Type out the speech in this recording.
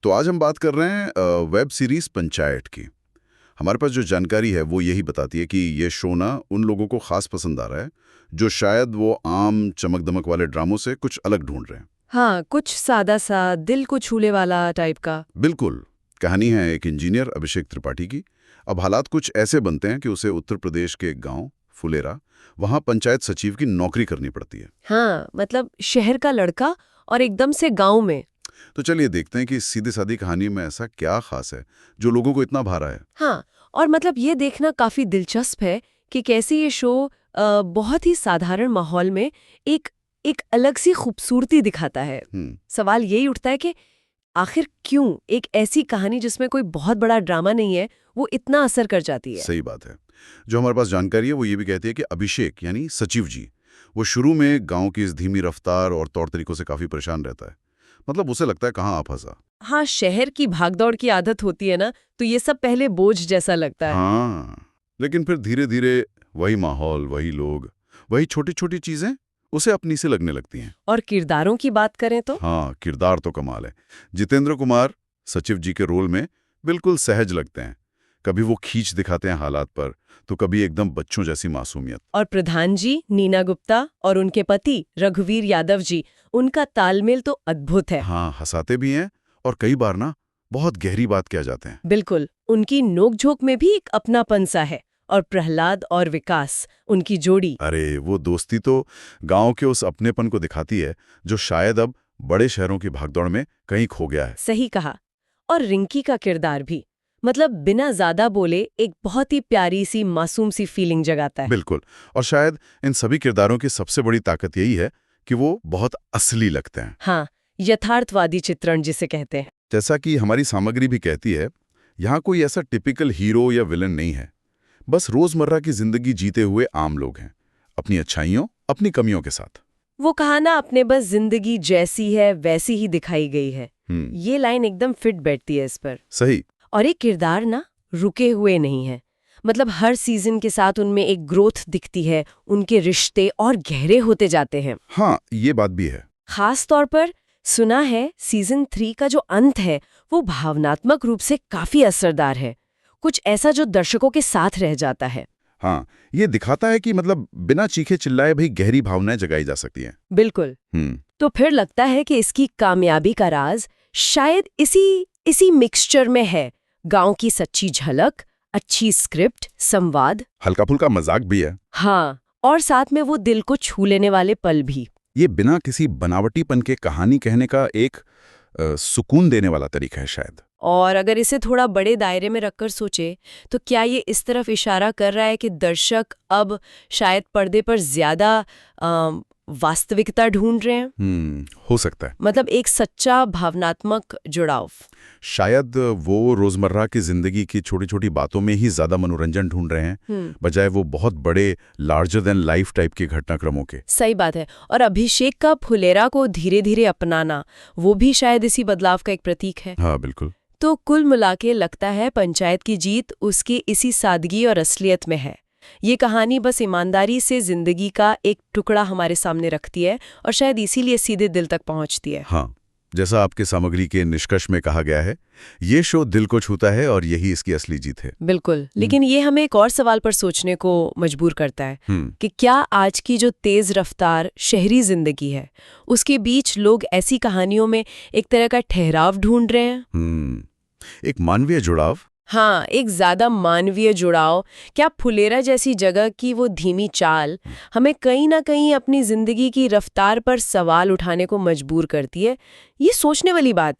तो आज हम बात कर रहे हैं वेब सीरीज पंचायत की। हमारे पास जो जानकारी है वो यही बताती है कि ये शो ना उन लोगों को खास पसंद आ रहा है जो शायद वो आम चमक दमक वाले ड्रामों से कुछ अलग ढूंढ रहे हैं। हाँ, कुछ सादा सा दिल को छूले वाला टाइप का। बिल्कुल। कहानी है एक इंजीनियर अभिषेक त्रिपाठी की। अब हालात कुछ ऐसे बनते हैं कि उसे उत्तर प्रदेश के एक गांव फुलेरा वहां पंचायत सचिव की नौकरी करनी पड़ती है। हाँ, मतलब शहर का लड़का और एकदम से गांव में। तो चलिए देखते हैं कि इस सीधी सादी कहानी में ऐसा क्या खास है जो लोगों को इतना भा रहा है। हाँ, और मतलब ये देखना काफी दिलचस्प है कि कैसे ये शो बहुत ही साधारण माहौल में एक एक अलग सी खूबसूरती दिखाता है। सवाल यही उठता है कि आखिर क्यों एक ऐसी कहानी जिसमें कोई बहुत बड़ा ड्रामा नहीं है वो इतना असर कर जाती है। सही बात है। जो हमारे पास जानकारी है वो ये भी कहती है कि अभिषेक यानी सचिव जी वो शुरू में गांव की इस धीमी रफ्तार और तौर तरीकों से काफी परेशान रहता है। मतलब उसे लगता है कहाँ आप फंसा। हाँ, शहर की भागदौड़ की आदत होती है ना, तो ये सब पहले बोझ जैसा लगता है। हाँ, लेकिन फिर धीरे धीरे वही माहौल, वही लोग, वही छोटी छोटी चीजें उसे अपनी से लगने लगती हैं। और किरदारों की बात करें तो हाँ, किरदार तो कमाल है। जितेंद्र कुमार सचिव जी के रोल में बिल्कुल सहज लगते हैं। कभी वो खींच दिखाते हैं हालात पर, तो कभी एकदम बच्चों जैसी मासूमियत। और प्रधान जी नीना गुप्ता और उनके पति रघुवीर यादव जी, उनका तालमेल तो अद्भुत है। हाँ, हंसाते भी हैं और कई बार ना बहुत गहरी बात कह जाते हैं। बिल्कुल, उनकी नोकझोंक में भी एक अपनापन सा है। और प्रहलाद और विकास, उनकी जोड़ी। अरे वो दोस्ती तो गांव के उस अपनेपन को दिखाती है जो शायद अब बड़े शहरों की भागदौड़ में कहीं खो गया है। सही कहा। और रिंकी का किरदार भी, मतलब बिना ज्यादा बोले एक बहुत ही प्यारी सी मासूम सी फीलिंग जगाता है। बिल्कुल। और शायद इन सभी किरदारों की सबसे बड़ी ताकत यही है कि वो बहुत असली लगते हैं। हाँ, यथार्थवादी चित्रण जिसे कहते हैं। जैसा कि हमारी सामग्री भी कहती है, यहाँ कोई ऐसा टिपिकल हीरो या विलन नहीं है। बस रोजमर्रा की जिंदगी जीते हुए आम लोग हैं, अपनी अच्छाइयों अपनी कमियों के साथ। वो कहा ना, अपने बस जिंदगी जैसी है वैसी ही दिखाई गई है। ये लाइन एकदम फिट बैठती है इस पर। सही। और ये किरदार ना रुके हुए नहीं है। मतलब हर सीजन के साथ उनमें एक ग्रोथ दिखती है, उनके रिश्ते और गहरे होते जाते हैं। हाँ, ये बात भी है। खास तौर पर सुना है सीजन 3 का जो अंत है वो भावनात्मक रूप से काफी असरदार है। कुछ ऐसा जो दर्शकों के साथ रह जाता है। हाँ, ये दिखाता है कि मतलब बिना चीखे चिल्लाए भी गहरी भावनाएं जगाई जा सकती हैं। बिल्कुल। तो फिर लगता है कि इसकी कामयाबी का राज शायद इसी मिक्सचर में है। गांव की सच्ची झलक, अच्छी स्क्रिप्ट, संवाद, हल्का फुल्का मजाक भी है। हाँ, और साथ में वो दिल को छू लेने वाले पल भी। ये बिना किसी बनावटीपन के कहानी कहने का एक सुकून देने वाला तरीका है शायद। और अगर इसे थोड़ा बड़े दायरे में रखकर सोचे तो क्या ये इस तरफ इशारा कर रहा है कि दर्शक अब शायद पर्दे पर ज्यादा वास्तविकता ढूंढ रहे हैं? हो सकता है। मतलब एक सच्चा भावनात्मक जुड़ाव। शायद वो रोजमर्रा की जिंदगी की छोटी छोटी बातों में ही ज्यादा मनोरंजन ढूंढ रहे हैं, बजाय वो बहुत बड़े लार्जर देन लाइफ टाइप के घटनाक्रमों के। सही बात है। और अभिषेक का फुलेरा को धीरे धीरे अपनाना, वो भी शायद इसी बदलाव का एक प्रतीक है। हाँ, बिल्कुल। तो कुल मिलाके लगता है पंचायत की जीत उसकी इसी सादगी और असलियत में है। ये कहानी बस ईमानदारी से जिंदगी का एक टुकड़ा हमारे सामने रखती है और शायद इसीलिए सीधे दिल तक पहुंचती है। हाँ, जैसा आपके सामग्री के निष्कर्ष में कहा गया है, ये शो दिल को छूता है और यही इसकी असली जीत है। बिल्कुल। लेकिन ये हमें एक और सवाल पर सोचने को मजबूर करता है कि क्या आज की जो तेज रफ्तार शहरी जिंदगी है उसके बीच लोग ऐसी कहानियों में एक तरह का ठहराव ढूंढ रहे हैं? एक मानवीय जुड़ाव। हाँ, एक ज्यादा मानवीय जुड़ाव। क्या फुलेरा जैसी जगह की वो धीमी चाल हमें कहीं ना कहीं अपनी जिंदगी की रफ्तार पर सवाल उठाने को मजबूर करती है? ये सोचने वाली बात।